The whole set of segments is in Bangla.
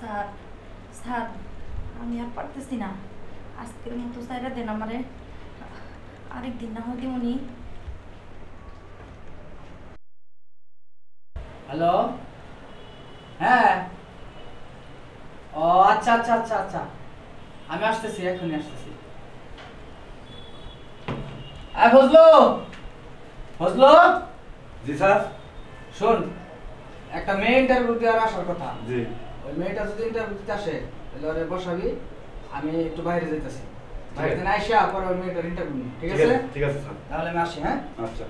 স্যার স্যার আমি আর পারতেছি না, আজকের মতো স্যারা দেন আমারে, আরেকদিন না হয় দিমুনি। হ্যালো, হ্যাঁ, ও আচ্ছা আচ্ছা আচ্ছা আচ্ছা, আমি আসতেছি, এখনই আসতেছি। ফজলু, ফজলু, জি স্যার। শোন, একটা মেয়ে ইন্টারভিউ দেওয়ার আসার কথা। জি। ওই মেয়েটা যদি ইন্টারভিউ দিতে আসে তাহলে ওরে বসাবি, আমি একটু বাইরে যাইতেছি, বাইরে থেকে আইসা পরে ওই মেয়েটার ইন্টারভিউ নিই, ঠিক আছে? ঠিক আছে স্যার। তাহলে আমি আসি, হ্যাঁ? আচ্ছা।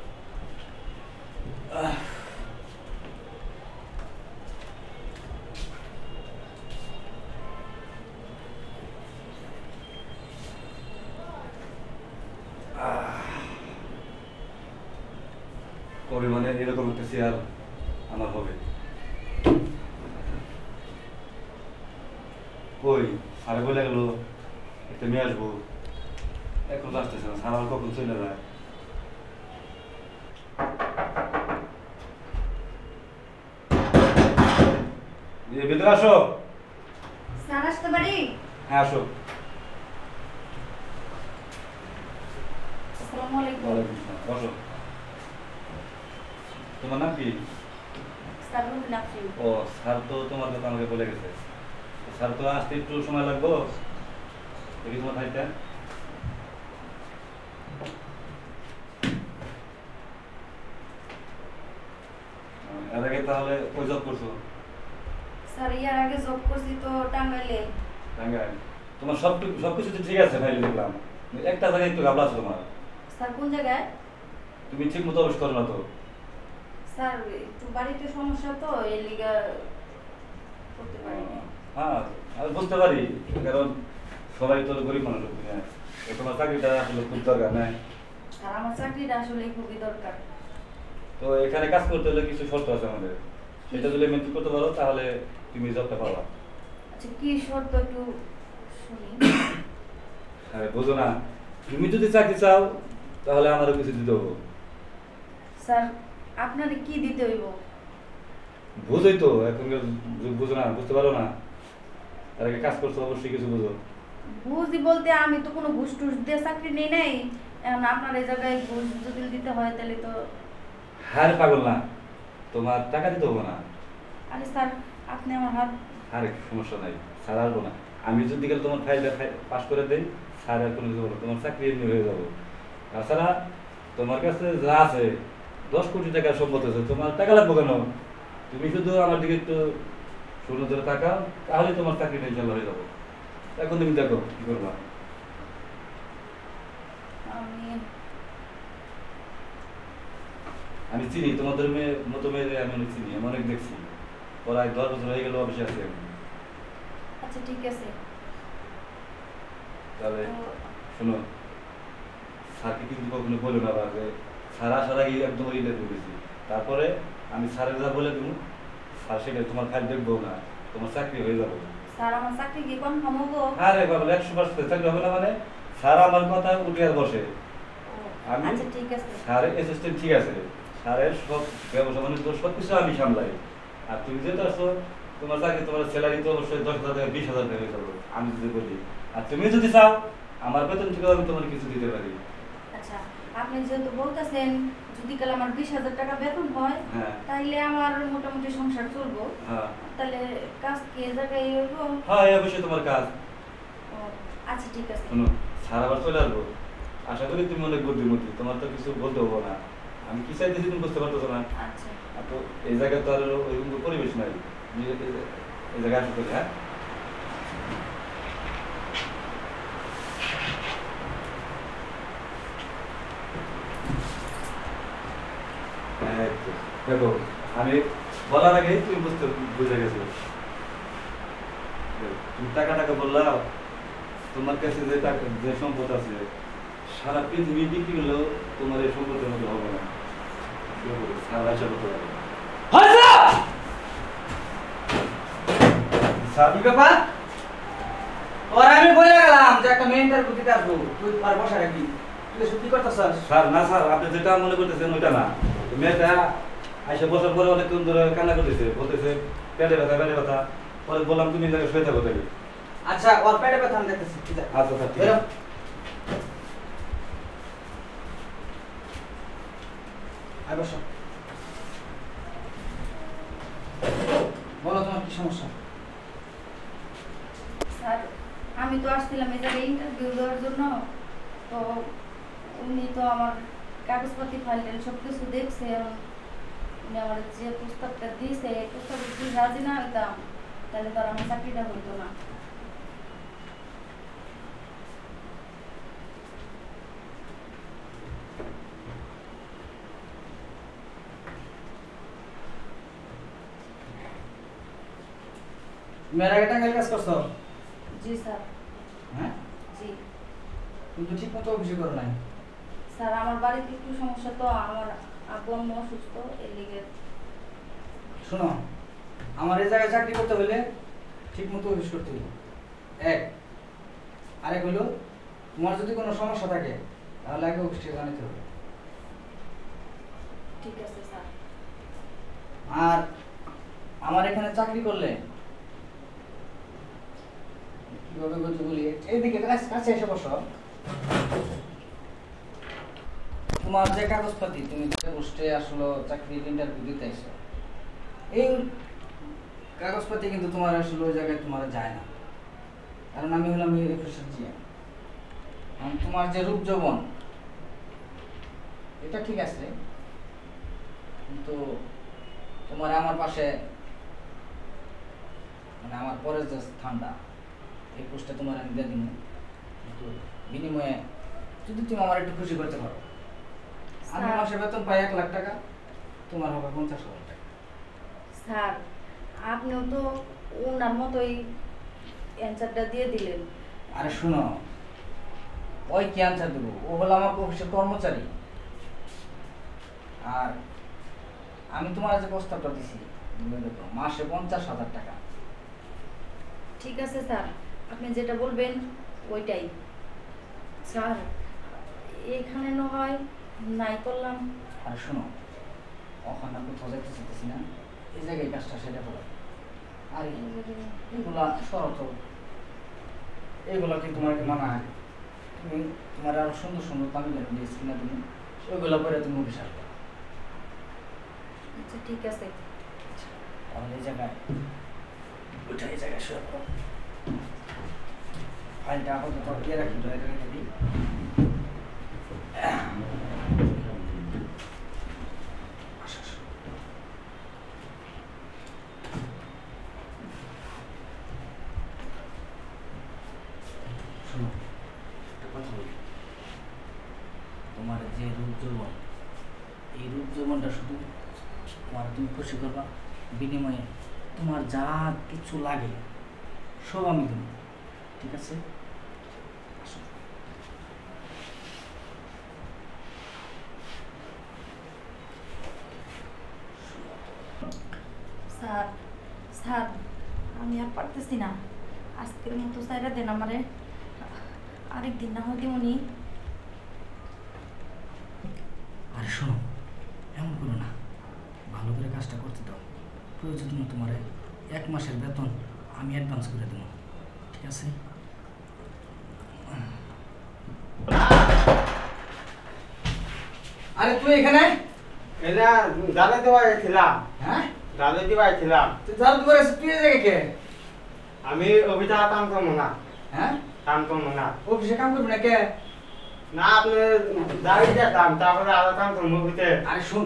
কবে মানে এরকম একটা চেয়ার আমার হবে? কই স্যারে বলে গেল একটা মেয়ে আসবো, এখন তো আসতেছে না। স্যার আবার কখন চলে যায়? ভেতরে আসো। স্যার আসতে পারি? হ্যাঁ আসো। আসসালামু আলাইকুম। ওয়ালাইকুম আসসালাম। বসো। তোমার নাম কি? স্যার রুমিন আফরিন। ও স্যার তো তোমার কথা আমাকে বলে গেছে। স্যার তো আসতে একটু সময় লাগবো, দেখি তোমার ভাইটা। এর আগে তাহলে কই জব করছো? স্যার ইয়ার আগে জব করছি তো টাঙ্গাইলে। টাঙ্গাইল। তোমার সবকিছু তো ঠিক আছে, ফাইলে দেখলাম, একটা জায়গায় একটু গাবলা আছে তোমার। স্যার কোন জায়গায়? তুমি ঠিক মতো অবশ্য করো না তো। স্যার একটু বাড়িতে সমস্যা তো এই লিগা করতে পারি না। হ্যাঁ আমি বুঝতে পারি, কারণ সবাই তো গরিব মানুষ। তোমার চাকরিটা আসলে খুব দরকার নাই। স্যার আমার চাকরিটা আসলে খুবই দরকার। তো এখানে কাজ করতে হলে কিছু শর্ত আছে আমাদের, সেটা যদি মেনটেন করতে পারো তাহলে তুমি জবটা পাবা। আচ্ছা কি শর্ত একটু শুনি। আরে বোঝো না, তুমি যদি চাকরি চাও তাহলে আমারও কিছু দিতে হবে। স্যার আপনারে কি দিতে হইব? বুঝোই তো, এখনকার যুগ, বুঝো না, বুঝতে পারো না? তার আগে কাজ করছো অবশ্যই কিছু বুঝো। বুঝি বলতে আমি তো কোনো ঘুষ টুস দিয়ে চাকরি নেই নাই, এখন আপনার এই জায়গায় ঘুষ যদি দিতে হয় তাহলে তো। হার পাগল না, তোমার টাকা দিতে হবে না। আরে স্যার আপনি আমার হাত। আরে সমস্যা নাই, স্যার আসবো না। আমি যদি গেলে তোমার ফাইলটা পাস করে দেই, স্যার আর কোনো কিছু বলবো, তোমার চাকরি এমনি হয়ে যাবো। তাছাড়া তোমার কাছে যা আছে 10 কোটি টাকার সম্পদ আছে, তোমার টাকা লাগবে কেন? তুমি শুধু আমার দিকে একটু সুনজরে তাকাও, তাহলে তোমার চাকরি টেনশন হয়ে যাবো। এখন তুমি দেখো কি করবা। আমি আমি চিনি তোমাদের মেয়ে মতো মেয়েদের, আমি অনেক চিনি, আমি অনেক দেখছি, প্রায় 10 বছর হয়ে গেল অফিসে আছি আমি। আচ্ছা ঠিক আছে। তাহলে তো শোনো, স্যারকে কিন্তু কখনো বলো না যে স্যার আসার আগে একদম ইন্টারভিউ দিয়েছি, তারপরে আমি স্যারের যা বলে দেবো, স্যার সেটা তোমার ফাইল দেখবো না, তোমার চাকরি হয়ে যাবে। স্যার আমার চাকরি কি কনফার্ম হবো? আরে বাবা 100% চাকরি হবে না মানে? স্যার আমার কথা উঠে আর বসে। আমি আচ্ছা ঠিক আছে। স্যারের অ্যাসিস্ট্যান্ট, ঠিক আছে, স্যারের সব ব্যবসা বাণিজ্য সব কিছু আমি সামলাই। আর তুমি যেহেতু আসো, তোমার চাকরি, তোমার স্যালারি তো অবশ্যই 10,000 টাকা 20,000 টাকা হয়ে যাবে আমি যদি বলি। আর তুমি যদি চাও আমার বেতন থেকে আমি তোমার কিছু দিতে পারি। আচ্ছা আপনি যেহেতু বলতেছেন যদি কাল আমার 20,000 টাকা বেতন হয়, হ্যাঁ তাইলে আমার মোটামুটি সংসার চলবো। হ্যাঁ তাহলে কাজ কি এ জায়গায় হইব? হ্যাঁ, এই অবশ্যই তোমার কাজ। ও, আচ্ছা ঠিক আছে। শোনো, স্যার আবার চলে আসবো, আশা করি তুমি অনেক বুদ্ধিমতী, তোমার তো কিছু বলতে হবো না। আমি কি চাইতেছি তুমি বুঝতে পারতেছো না? আচ্ছা আর তো এই জায়গায় তো আর ওইরকম তো পরিবেশ নাই, এই জায়গায় আসো করি। হ্যাঁ এই তো, দেখো আমি বলার আগে তুমি বুঝে গেছো। তুমি টাকা টাকা বললা, তোমার কাছে যে টাকা, যে সম্পদ আছে, সারা পৃথিবী বিক্রি করলেও তোমার এই সম্পদের মধ্যে হবে না। সারা আশা করতে পারবে। স্যার কি ব্যাপার? ওর আমি বলে গেলাম যে একটা মেয়ে ইন্টারভিউ দিতে আসবো, তুই আর বসা রাখবি, তুই সত্যি করতেছস? স্যার না স্যার, আপনি যেটা মনে করতেছেন ওইটা না। মেয়েটা আইসা বসার পরে অনেকক্ষণ ধরে কান্না করতেছে, বলতেছে পেটে ব্যথা পেটে ব্যথা। পরে বললাম তুমি এই জায়গায় শুয়ে থাকো তাহলে। আচ্ছা ওর পেটে ব্যথা আমি দেখতেছি ঠিক আছে আচ্ছা স্যার ঠিক বেরো। আছে। আয় বসো বলো তোমার কি সমস্যা স্যার আমি তো আসছিলাম এই জায়গায় ইন্টারভিউ দেওয়ার জন্য, তো উনি তো আমার কাগজপাতি ফাইল টাইল সব কিছু দেখছে। এবং উনি আমার যে প্রস্তাবটা দিয়েছে এই প্রস্তাবে যদি রাজি না হইতাম তাহলে তো আর আমার চাকরিটা হইতো না। তুমি এর আগে টাঙ্গাইল কাজ করছো জি স্যার। হ্যাঁ জি কিন্তু ঠিক মতো অফিসে করো নাই স্যার, আমার বাড়িতে একটু সমস্যা, তো আমার আব্বু আম্মু অসুস্থ, এর লিগে। শোনো আমার এই জায়গায় চাকরি করতে হলে ঠিক মতো অফিস করতে হবে এক আরেক হলো তোমার যদি কোনো সমস্যা থাকে তাহলে আগে অফিসে জানাতে হবে ঠিক আছে স্যার। আর আমার এখানে চাকরি করলে কিভাবে বলতে বলি এইদিকে কাছে এসে বসো তোমার যে কাগজপাতি তুমি যে পোস্টে আসলে চাকরির ইন্টারভিউ দিতে এসো এই কাগজপাতি কিন্তু তোমার আসলে ওই জায়গায় তোমার যায় না, কারণ আমি হলাম এই অফিসের জিএম। তোমার যে রূপ যৌবন এটা ঠিক আছে, কিন্তু তোমার আমার পাশে মানে আমার পরের যে স্থানটা এই পোস্টে তোমার আমি দিয়ে দিব, কিন্তু বিনিময়ে যদি তুমি আমার একটু খুশি করতে পারো, আমি স্যার। মাসে বেতন পাই 1 লাখ টাকা, তোমার হবে 50,000 টাকা। স্যার আপনিও তো ওনার মতোই অ্যান্সারটা দিয়ে দিলেন। আরে শোনো ওই কি আনসার দেবো, ও হলো আমার অফিসের কর্মচারী, আর আমি তোমার যে প্রস্তাবটা দিছি মাসে 50,000 টাকা। ঠিক আছে স্যার, আপনি যেটা বলবেন ওইটাই। স্যার এখানে না হয় নাই করলাম। আরে শোনো ওখানে কোথাও যেতে চাইতেছি না, এই জায়গায় কাজটা সেটা করো। আর এগুলা শরত এগুলা কি তোমাকে মানায়, তুমি তোমার আরো সুন্দর সুন্দর দামি দামি ড্রেস কিনা তুমি ওইগুলা পরে তুমি অফিস আসবে। আচ্ছা ঠিক আছে। তাহলে এই জায়গায় ওইটা এই জায়গায় শুয়ে পড়ো, ফাইলটা আপাতত ইয়ে রাখি তো এটা রেখে দিই। আসো, আসো। শোনো একটা কথা বলি, তোমার যে রূপ যৌবন এই রূপ যৌবনটা শুধু তোমার তুমি খুশি করবা, বিনিময়ে তোমার যা কিছু লাগে সব আমি দেবো, ঠিক আছে? আসো। স্যার স্যার আমি আর পারতেছি না, আজকের মতো স্যারা দেন আমারে, আরেকদিন না হয় উনি। আরে শোনো এমন করো না, ভালো করে কাজটা করতে দাও, প্রয়োজন তোমার 1 মাসের বেতন আমি অ্যাডভান্স করে দেবো, ঠিক আছে? আরে তুই এখানে এটা দাদা দেওয়া ছিলাম, হ্যাঁ দাদা দেওয়া ছিলাম। তুই জাল করে তুই এই জায়গায় কে? আমি অভিটা কাম করবো না, হ্যাঁ কাম করবো না। অফিসে কাম করবি না কে? না আপনি দাঁড়িয়ে যেতাম, তারপরে আরো কাম করবো অভিতে। আরে শুন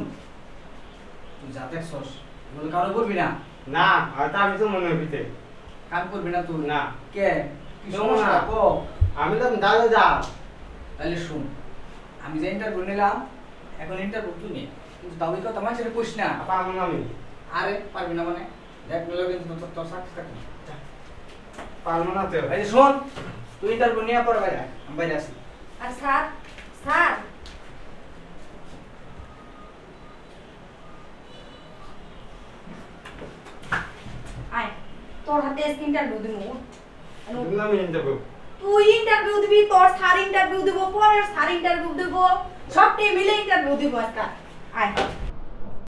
তুই যা দেখছস এগুলো কারো করবি না, না হয়তো আমি তো মনে অভিতে কাম করবি না তুই। না। কে কি না। সমস্যা কো? আমি তো দাদা যা। তাহলে শুন আমি যে ইন্টারভিউ নিলাম এখন ইন্টারভিউ তুই নে, কিন্তু দাবি কথা মানুষের কইস না। পারবো না আমি, আরে পারবি না মানে দেখ নিলে কিন্তু তোর সাকসেস থাকবে না। যা। পারবো না তো। এই যে শোন তুই ইন্টারভিউ নিয়ে পরে বাইরে আয়, আমি বাইরে আসি। আর স্যার স্যার আয়, তোর হাতে ইন্টারভিউ দিব। আমি ইন্টারভিউ তুই ইন্টারভিউ দিবি, তোর স্যার ইন্টারভিউ দিব, পরের স্যার ইন্টারভিউ দিব, সবটাই মিলে ইন্টারভিউ দিব আজকে। আয়